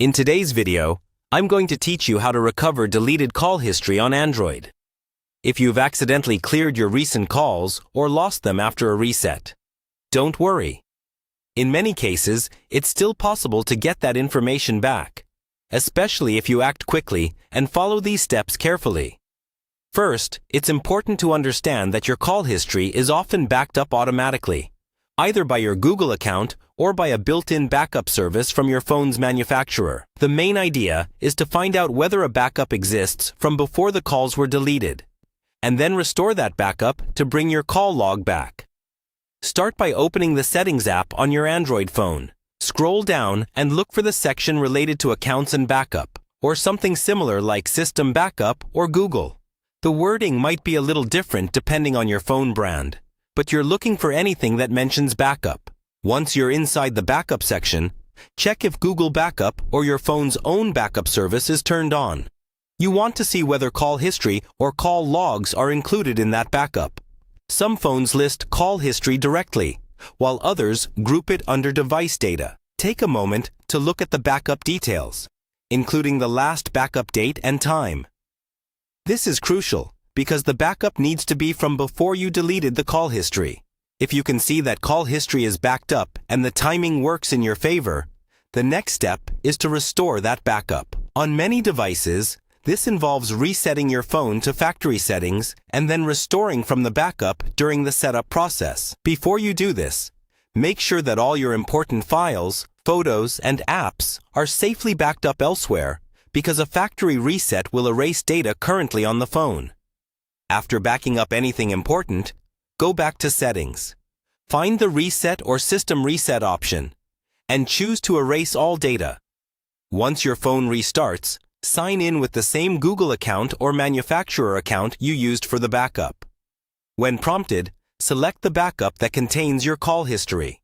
In today's video, I'm going to teach you how to recover deleted call history on Android. If you've accidentally cleared your recent calls or lost them after a reset, don't worry. In many cases, it's still possible to get that information back, especially if you act quickly and follow these steps carefully. First, it's important to understand that your call history is often backed up automatically, either by your Google account or by a built-in backup service from your phone's manufacturer. The main idea is to find out whether a backup exists from before the calls were deleted, and then restore that backup to bring your call log back. Start by opening the Settings app on your Android phone. Scroll down and look for the section related to Accounts and Backup, or something similar like System Backup or Google. The wording might be a little different depending on your phone brand, but you're looking for anything that mentions backup. Once you're inside the backup section, check if Google Backup or your phone's own backup service is turned on. You want to see whether call history or call logs are included in that backup. Some phones list call history directly, while others group it under device data. Take a moment to look at the backup details, including the last backup date and time. This is crucial because the backup needs to be from before you deleted the call history. If you can see that call history is backed up and the timing works in your favor, the next step is to restore that backup. On many devices, this involves resetting your phone to factory settings and then restoring from the backup during the setup process. Before you do this, make sure that all your important files, photos, and apps are safely backed up elsewhere, because a factory reset will erase data currently on the phone. After backing up anything important, go back to Settings. Find the Reset or System Reset option, and choose to erase all data. Once your phone restarts, sign in with the same Google account or manufacturer account you used for the backup. When prompted, select the backup that contains your call history.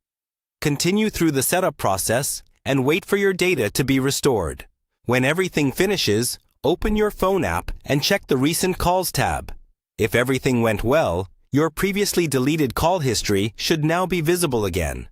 Continue through the setup process and wait for your data to be restored. When everything finishes, open your phone app and check the Recent Calls tab. If everything went well, your previously deleted call history should now be visible again.